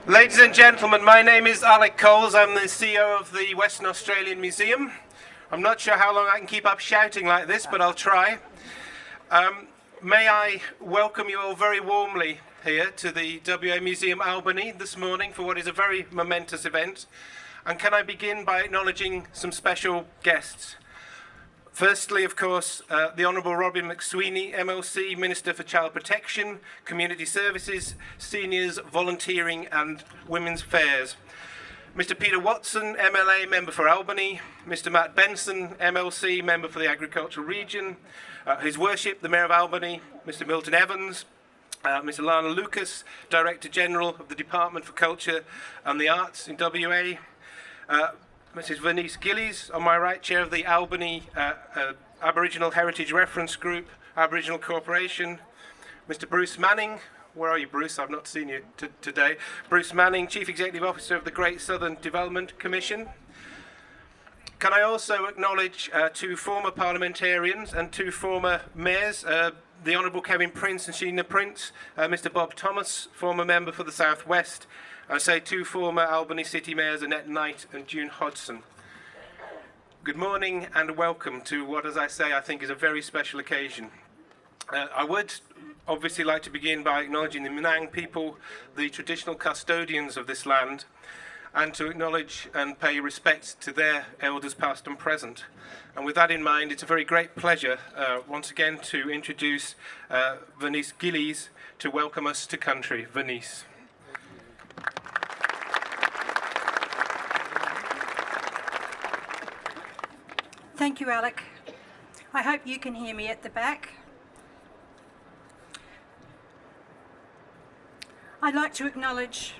Ladies and gentlemen, my name is Alec. I'm the CEO of the Western Australian Museum. I'm not sure how long I can keep up shouting like this, but I'll try. May I welcome you all very warmly here to the WA Museum Albany this morning for what is a very momentous event. And can I begin by acknowledging some special guests? Firstly, of course, the Honourable Robyn McSweeney, MLC, Minister for Child Protection, Community Services, Seniors, Volunteering and Women's Affairs. Mr Peter Watson, MLA, Member for Albany. Mr Matt Benson, MLC, Member for the Agricultural Region. His Worship, the Mayor of Albany, Mr Milton Evans. Mr Lana Lucas, Director General of the Department for Culture and the Arts in WA. Mrs Vernice Gillies, on my right, Chair of the Albany Aboriginal Heritage Reference Group, Aboriginal Corporation. Mr Bruce Manning, where are you, Bruce? I've not seen you today. Bruce Manning, Chief Executive Officer of the Great Southern Development Commission. Can I also acknowledge two former parliamentarians and two former mayors, the Honourable Kevin Prince and Sheena Prince, Mr Bob Thomas, former member for the South West. I say two former Albany City Mayors, Annette Knight and June Hodgson. Good morning and welcome to what, as I say, I think is a very special occasion. I would obviously like to begin by acknowledging the Menang people, the traditional custodians of this land, and to acknowledge and pay respect to their elders past and present. And with that in mind, it's a very great pleasure once again to introduce Vernice Gillies to welcome us to country. Vernice. Thank you, Alec. I hope you can hear me at the back. I'd like to acknowledge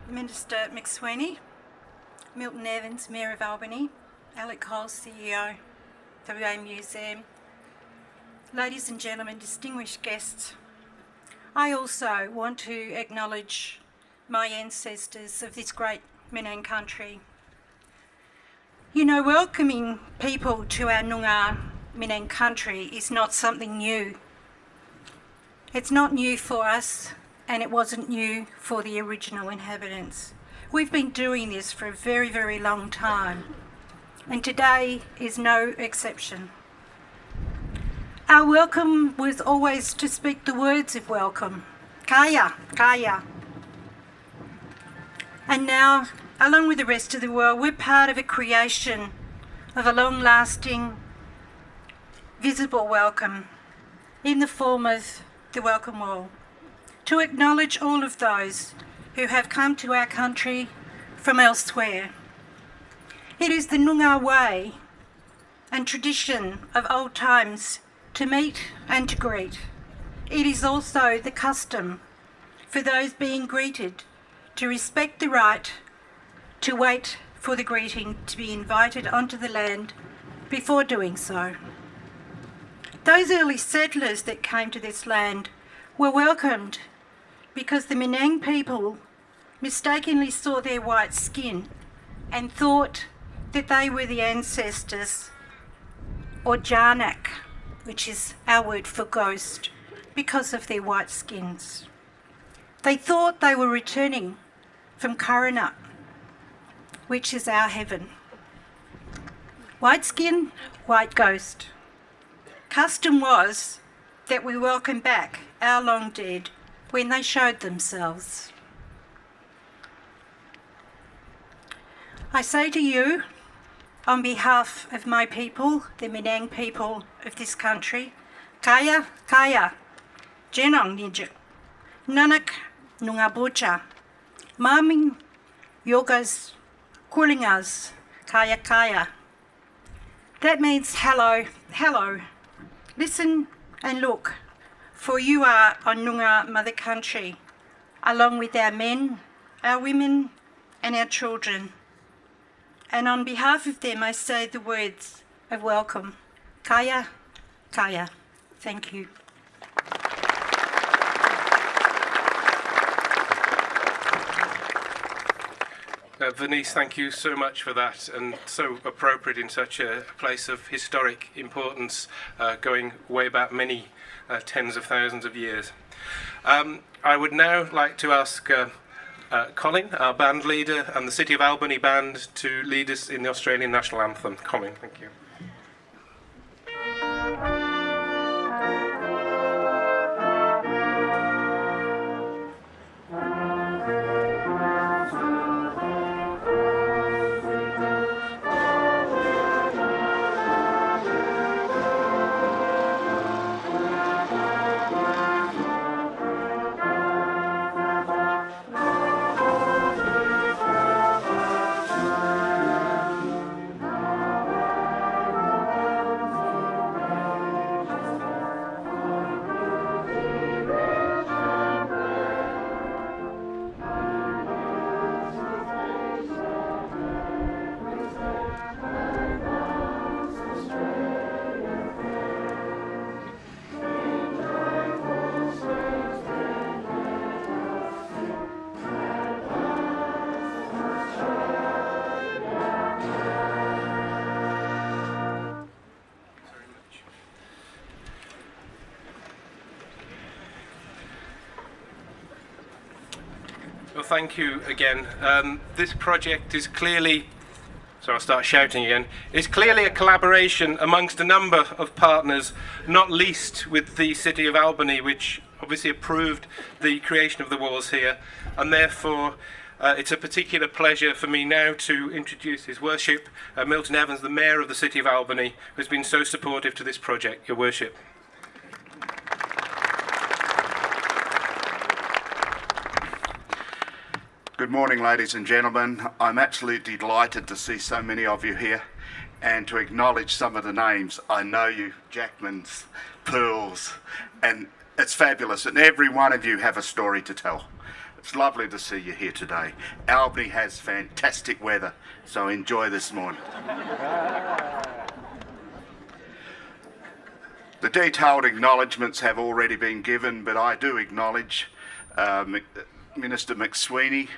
Minister McSweeney, Milton Evans, Mayor of Albany, Alec, CEO, WA Museum. Ladies and gentlemen, distinguished guests, I also want to acknowledge my ancestors of this great Menang country. You know, welcoming people to our Noongar Menang country is not something new. It's not new for us, and it wasn't new for the original inhabitants. We've been doing this for a very, very long time, and today is no exception. Our welcome was always to speak the words of welcome. Kaya, kaya. And now, along with the rest of the world, we're part of a creation of a long-lasting, visible welcome in the form of the Welcome Wall, to acknowledge all of those who have come to our country from elsewhere. It is the Noongar way and tradition of old times to meet and to greet. It is also the custom for those being greeted to respect the right to wait for the greeting to be invited onto the land before doing so. Those early settlers that came to this land were welcomed because the Menang people mistakenly saw their white skin and thought that they were the ancestors, or Janak, which is our word for ghost, because of their white skins. They thought they were returning from Karana, which is our heaven. White skin, white ghost. Custom was that we welcome back our long dead when they showed themselves. I say to you, on behalf of my people, the Menang people of this country, kaya, kaya, jenong nijik, nanak nungabucha, maming yogas, kulingas, kaya, kaya. That means hello, hello. Listen and look, for you are on Noongar mother country, along with our men, our women and our children. And on behalf of them I say the words of welcome. Kaya, kaya. Thank you. Vernice, thank you so much for that, and so appropriate in such a place of historic importance, going way back many tens of thousands of years. I would now like to ask Colin, our band leader, and the City of Albany band to lead us in the Australian National Anthem. Colin, thank you. Well, thank you again. This project is clearly, so I'll start shouting again, is clearly a collaboration amongst a number of partners, not least with the City of Albany, which obviously approved the creation of the walls here, and therefore it's a particular pleasure for me now to introduce His Worship, Milton Evans, the Mayor of the City of Albany, who's been so supportive to this project. Your Worship. Good morning, ladies and gentlemen. I'm absolutely delighted to see so many of you here and to acknowledge some of the names. I know you, Jackmans, Pearls, and it's fabulous, and every one of you have a story to tell. It's lovely to see you here today. Albany has fantastic weather, so enjoy this morning. The detailed acknowledgements have already been given, but I do acknowledge Minister McSweeney,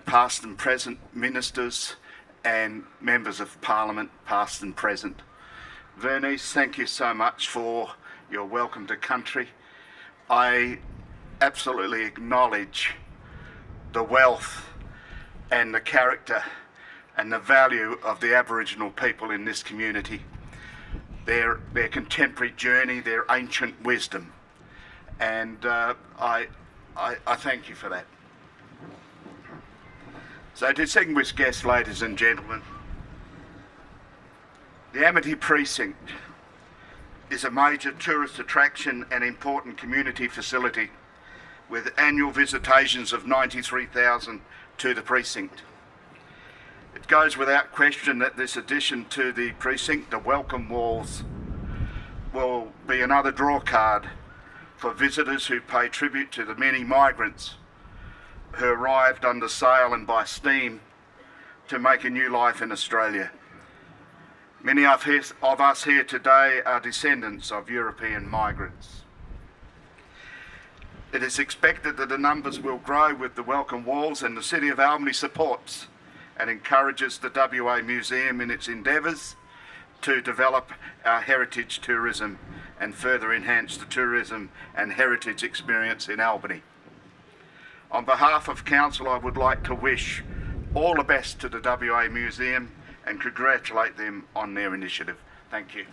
past and present ministers and members of Parliament, past and present. Vernice, thank you so much for your welcome to country. I absolutely acknowledge the wealth and the character and the value of the Aboriginal people in this community, their contemporary journey, their ancient wisdom, and I thank you for that. So, distinguished guests, ladies and gentlemen, the Amity Precinct is a major tourist attraction and important community facility with annual visitations of 93,000 to the precinct. It goes without question that this addition to the precinct, the welcome walls, will be another drawcard for visitors who pay tribute to the many migrants who arrived under sail and by steam to make a new life in Australia. Many of us here today are descendants of European migrants. It is expected that the numbers will grow with the welcome walls, and the City of Albany supports and encourages the WA Museum in its endeavours to develop our heritage tourism and further enhance the tourism and heritage experience in Albany. On behalf of Council, I would like to wish all the best to the WA Museum and congratulate them on their initiative. Thank you.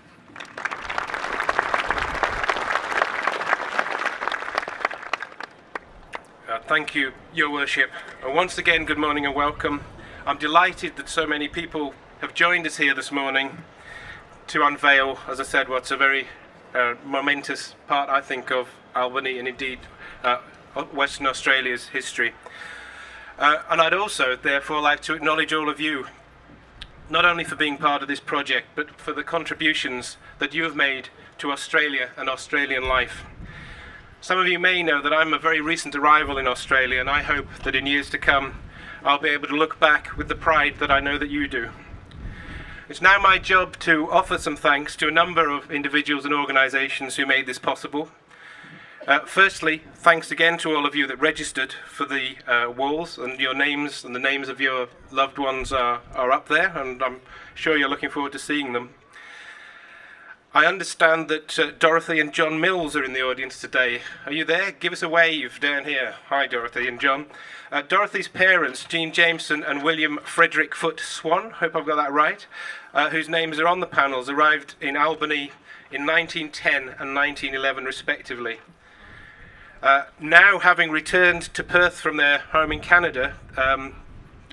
Thank you, Your Worship. Once again, good morning and welcome. I'm delighted that so many people have joined us here this morning to unveil, as I said, what's a very momentous part, I think, of Albany and indeed Western Australia's history. And I'd also, therefore, like to acknowledge all of you, not only for being part of this project, but for the contributions that you have made to Australia and Australian life. Some of you may know that I'm a very recent arrival in Australia, and I hope that in years to come I'll be able to look back with the pride that I know that you do. It's now my job to offer some thanks to a number of individuals and organisations who made this possible. Firstly, thanks again to all of you that registered for the walls, and your names and the names of your loved ones are up there, and I'm sure you're looking forward to seeing them. I understand that Dorothy and John Mills are in the audience today. Are you there? Give us a wave down here. Hi, Dorothy and John. Dorothy's parents, Jean Jameson and William Frederick Foote Swan, hope I've got that right, whose names are on the panels, arrived in Albany in 1910 and 1911 respectively. Now, having returned to Perth from their home in Canada,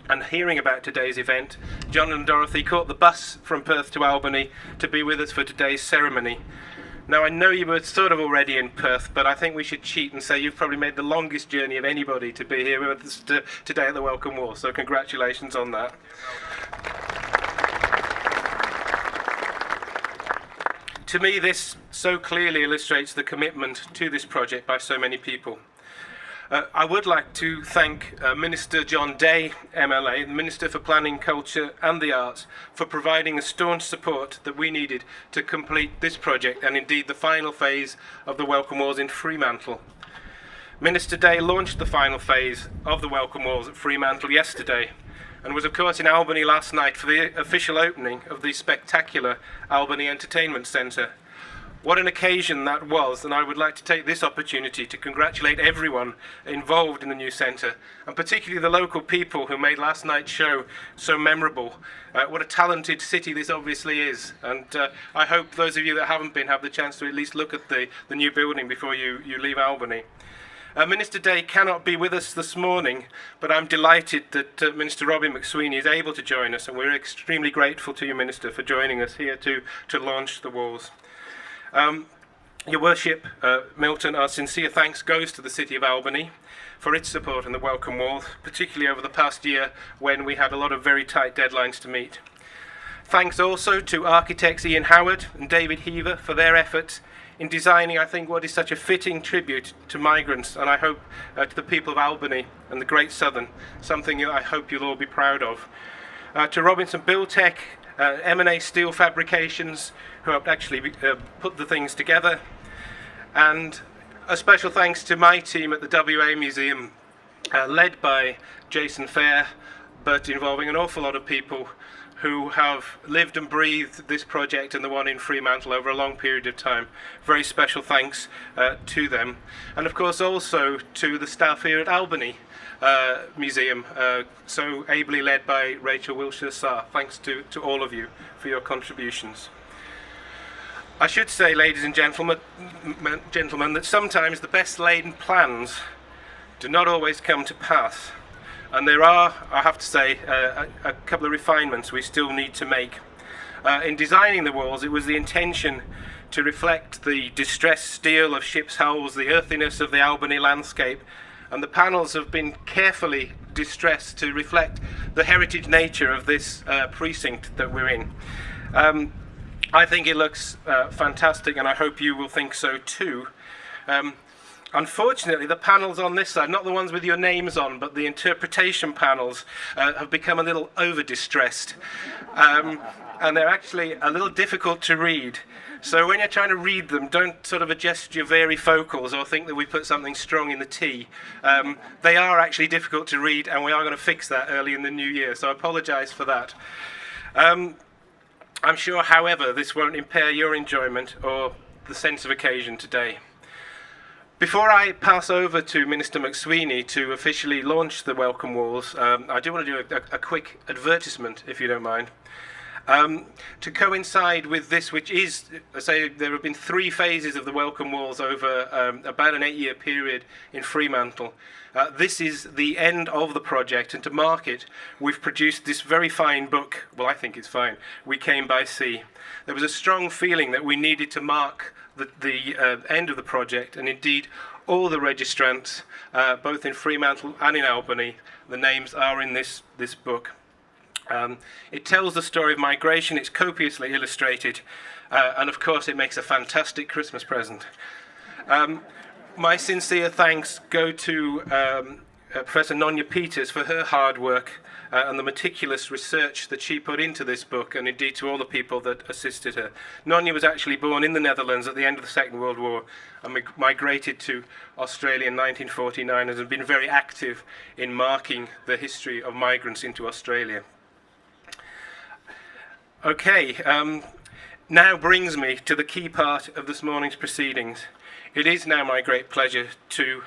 and hearing about today's event, John and Dorothy caught the bus from Perth to Albany to be with us for today's ceremony. Now, I know you were sort of already in Perth, but I think we should cheat and say you've probably made the longest journey of anybody to be here with us today at the Welcome Wall, so congratulations on that. To me, this so clearly illustrates the commitment to this project by so many people. I would like to thank Minister John Day, MLA, the Minister for Planning, Culture and the Arts, for providing the staunch support that we needed to complete this project and indeed the final phase of the Welcome Walls in Fremantle. Minister Day launched the final phase of the Welcome Walls at Fremantle yesterday and was of course in Albany last night for the official opening of the spectacular Albany Entertainment Centre. What an occasion that was, and I would like to take this opportunity to congratulate everyone involved in the new centre, and particularly the local people who made last night's show so memorable. What a talented city this obviously is, and I hope those of you that haven't been have the chance to at least look at the new building before you leave Albany. Minister Day cannot be with us this morning, but I'm delighted that Minister Robyn McSweeney is able to join us, and we're extremely grateful to you, Minister, for joining us here to launch the walls. Your Worship, Milton, our sincere thanks goes to the City of Albany for its support in the Welcome Wall, particularly over the past year when we had a lot of very tight deadlines to meet. Thanks also to architects Ian Howard and David Heaver for their efforts in designing, I think, what is such a fitting tribute to migrants, and I hope to the people of Albany and the Great Southern, something I hope you'll all be proud of. To Robinson Buildtech, M&A Steel Fabrications, who helped actually put the things together, and a special thanks to my team at the WA Museum, led by Jason Fair, but involving an awful lot of people who have lived and breathed this project and the one in Fremantle over a long period of time. Very special thanks to them, and of course also to the staff here at Albany Museum, so ably led by Rachel Wilshire-Sarr. Thanks to all of you for your contributions. I should say, ladies and gentlemen, that sometimes the best laid plans do not always come to pass, and there are, I have to say, a couple of refinements we still need to make. In designing the walls, it was the intention to reflect the distressed steel of ships' hulls, the earthiness of the Albany landscape, and the panels have been carefully distressed to reflect the heritage nature of this precinct that we're in. I think it looks fantastic, and I hope you will think so too. Unfortunately, the panels on this side, not the ones with your names on, but the interpretation panels, have become a little over-distressed. And they're actually a little difficult to read. So when you're trying to read them, don't sort of adjust your varifocals or think that we put something strong in the T. They are actually difficult to read, and we are going to fix that early in the new year, so I apologise for that. I'm sure, however, this won't impair your enjoyment or the sense of occasion today. Before I pass over to Minister McSweeney to officially launch the Welcome Walls, I do want to do a quick advertisement, if you don't mind. To coincide with this, which is, I say, there have been 3 phases of the Welcome Walls over about an 8-year period in Fremantle. This is the end of the project, and to mark it, we've produced this very fine book. Well, I think it's fine. We Came by Sea. There was a strong feeling that we needed to mark the end of the project, and indeed all the registrants, both in Fremantle and in Albany, the names are in this book. It tells the story of migration. It's copiously illustrated, and of course it makes a fantastic Christmas present. My sincere thanks go to Professor Nonya Peters for her hard work and the meticulous research that she put into this book, and indeed to all the people that assisted her. Nonya was actually born in the Netherlands at the end of the Second World War and migrated to Australia in 1949 and has been very active in marking the history of migrants into Australia. Okay, now brings me to the key part of this morning's proceedings. It is now my great pleasure to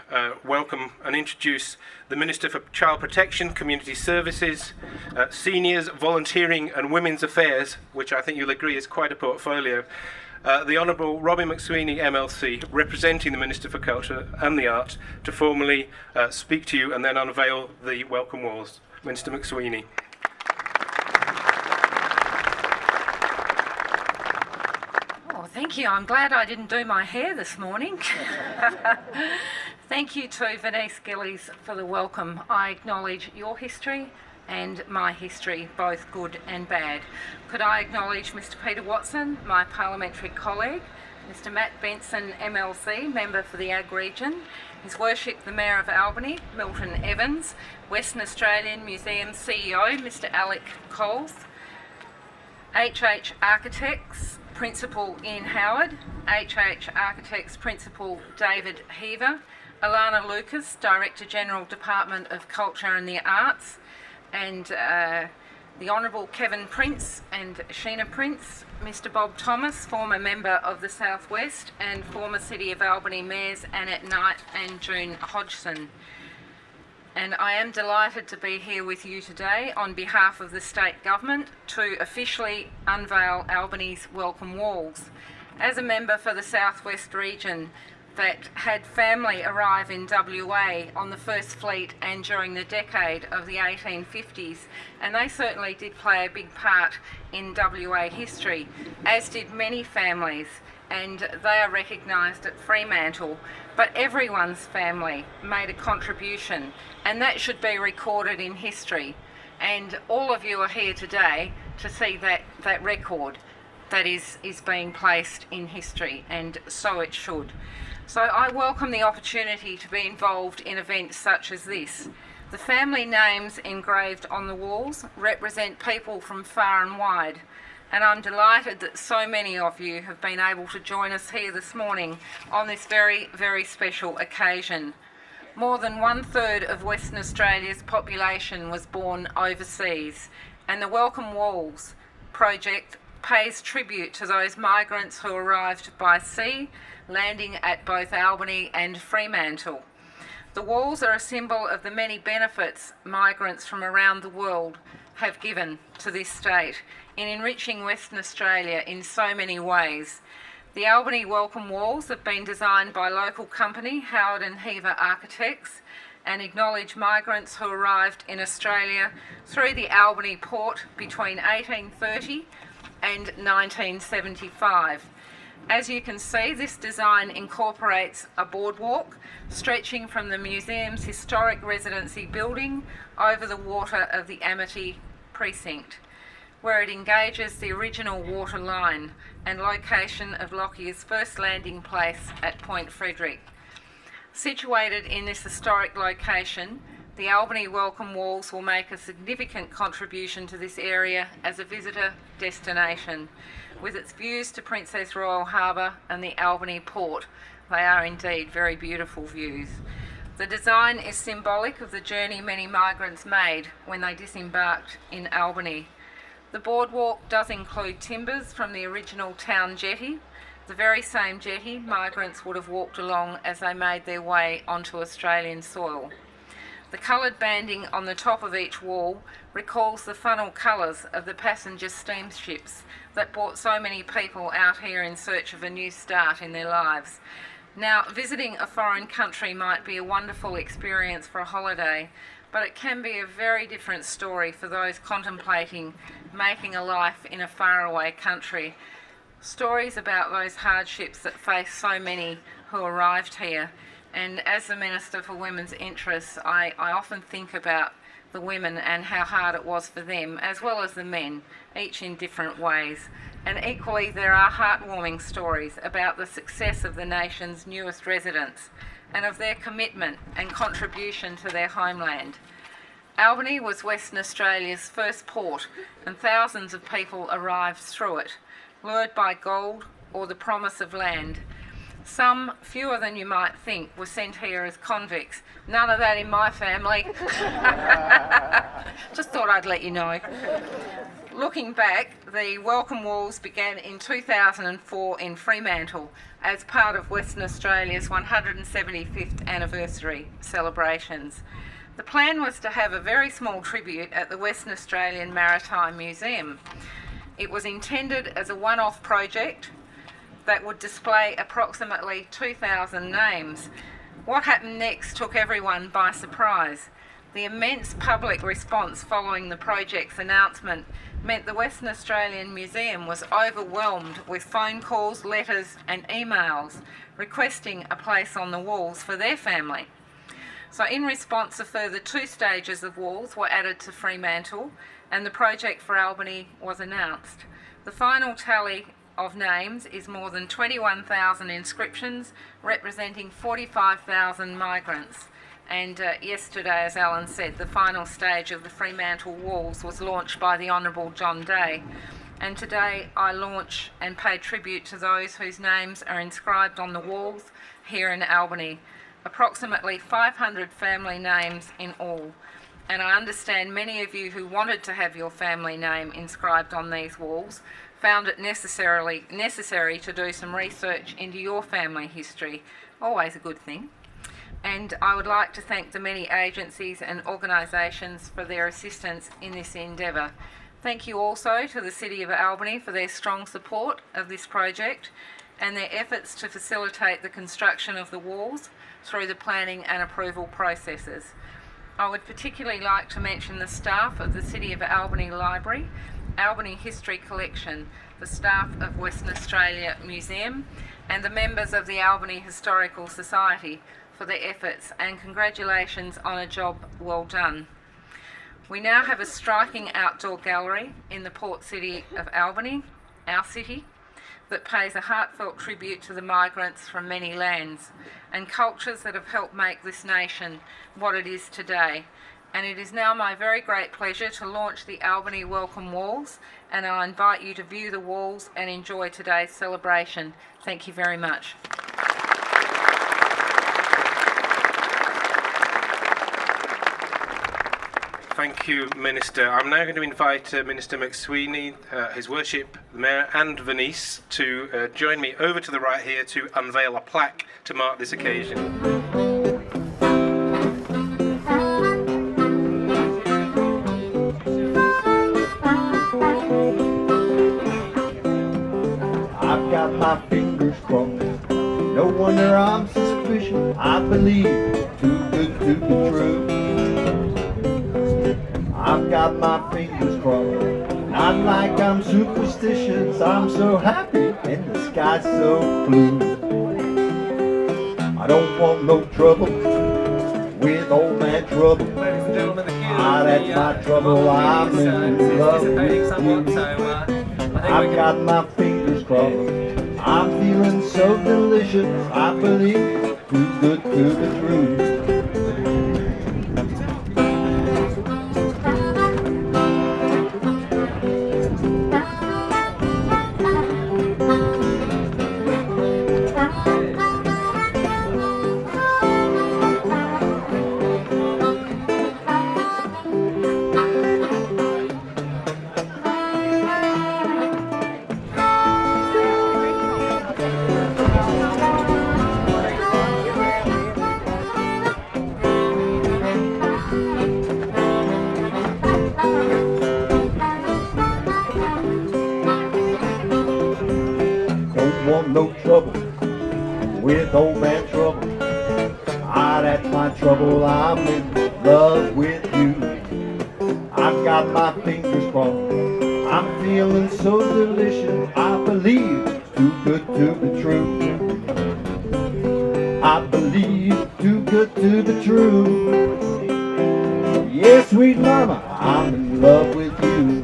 welcome and introduce the Minister for Child Protection, Community Services, Seniors, Volunteering and Women's Affairs, which I think you'll agree is quite a portfolio, the Honourable Robyn McSweeney MLC, representing the Minister for Culture and the Arts, to formally speak to you and then unveil the welcome walls. Minister McSweeney. Thank you. I'm glad I didn't do my hair this morning. Thank you to Vernice Gillies for the welcome. I acknowledge your history and my history, both good and bad. Could I acknowledge Mr. Peter Watson, my parliamentary colleague, Mr. Matt Benson, MLC, member for the Ag region, His Worship the Mayor of Albany, Milton Evans, Western Australian Museum CEO, Mr. Alec Coles, HH Architects, Principal Ian Howard, HH Architects Principal David Heaver, Alana Lucas, Director General Department of Culture and the Arts, and the Honourable Kevin Prince and Sheena Prince, Mr. Bob Thomas, former member of the South West, and former City of Albany Mayors Annette Knight and June Hodgson. And I am delighted to be here with you today on behalf of the State Government to officially unveil Albany's welcome walls. As a member for the South West region that had family arrive in WA on the First Fleet and during the decade of the 1850s, and they certainly did play a big part in WA history, as did many families, and they are recognised at Fremantle. But everyone's family made a contribution, and that should be recorded in history. And all of you are here today to see that record that is being placed in history, and so it should. So I welcome the opportunity to be involved in events such as this. The family names engraved on the walls represent people from far and wide, and I'm delighted that so many of you have been able to join us here this morning on this very, very special occasion. More than 1/3 of Western Australia's population was born overseas, and the Welcome Walls project pays tribute to those migrants who arrived by sea, landing at both Albany and Fremantle. The walls are a symbol of the many benefits migrants from around the world have given to this state in enriching Western Australia in so many ways. The Albany Welcome Walls have been designed by local company Howard and Heaver Architects and acknowledge migrants who arrived in Australia through the Albany port between 1830 and 1975. As you can see, this design incorporates a boardwalk stretching from the museum's historic residency building over the water of the Amity precinct, where it engages the original water line and location of Lockyer's first landing place at Point Frederick. Situated in this historic location, the Albany Welcome Walls will make a significant contribution to this area as a visitor destination. With its views to Princess Royal Harbour and the Albany port, they are indeed very beautiful views. The design is symbolic of the journey many migrants made when they disembarked in Albany. The boardwalk does include timbers from the original town jetty, the very same jetty migrants would have walked along as they made their way onto Australian soil. The coloured banding on the top of each wall recalls the funnel colours of the passenger steamships that brought so many people out here in search of a new start in their lives. Now, visiting a foreign country might be a wonderful experience for a holiday, but it can be a very different story for those contemplating making a life in a faraway country. Stories about those hardships that face so many who arrived here. And as the Minister for Women's Interests, I often think about the women and how hard it was for them, as well as the men, each in different ways. And equally, there are heartwarming stories about the success of the nation's newest residents and of their commitment and contribution to their homeland. Albany was Western Australia's first port, and thousands of people arrived through it, lured by gold or the promise of land. Some, fewer than you might think, were sent here as convicts. None of that in my family. Just thought I'd let you know. looking back, the Welcome Walls began in 2004 in Fremantle as part of Western Australia's 175th anniversary celebrations. The plan was to have a very small tribute at the Western Australian Maritime Museum. It was intended as a one-off project that would display approximately 2,000 names. What happened next took everyone by surprise. The immense public response following the project's announcement meant the Western Australian Museum was overwhelmed with phone calls, letters and emails requesting a place on the walls for their family. So in response, a further 2 stages of walls were added to Fremantle and the project for Albany was announced. The final tally of names is more than 21,000 inscriptions representing 45,000 migrants. And yesterday, as Alan said, the final stage of the Fremantle Walls was launched by the Honourable John Day. And today I launch and pay tribute to those whose names are inscribed on the walls here in Albany. Approximately 500 family names in all. And I understand many of you who wanted to have your family name inscribed on these walls found it necessary to do some research into your family history. Always a good thing. And I would like to thank the many agencies and organisations for their assistance in this endeavour. Thank you also to the City of Albany for their strong support of this project and their efforts to facilitate the construction of the walls through the planning and approval processes. I would particularly like to mention the staff of the City of Albany Library, Albany History Collection, the staff of Western Australia Museum and the members of the Albany Historical Society for their efforts, and congratulations on a job well done. We now have a striking outdoor gallery in the port city of Albany, our city, that pays a heartfelt tribute to the migrants from many lands and cultures that have helped make this nation what it is today. And it is now my very great pleasure to launch the Albany Welcome Walls, and I invite you to view the walls and enjoy today's celebration. Thank you very much. Thank you, Minister. I'm now going to invite Minister McSweeney, His Worship, the Mayor and Vernice to join me over to the right here to unveil a plaque to mark this occasion. I've got my fingers crossed, no wonder I'm suspicious. I believe too good to be true. I've got my fingers crossed, not like I'm superstitious. I'm so happy and the sky's so blue. I don't want no trouble with old man trouble. That's my trouble, I'm in love with you. I've got my fingers crossed, I'm feeling so delicious. I believe too good to be true. Want no trouble with old man trouble. That's my trouble, I'm in love with you. I've got my fingers crossed, I'm feeling so delicious. I believe too good to be true. I believe too good to be true. Yes, sweet mama, I'm in love with you.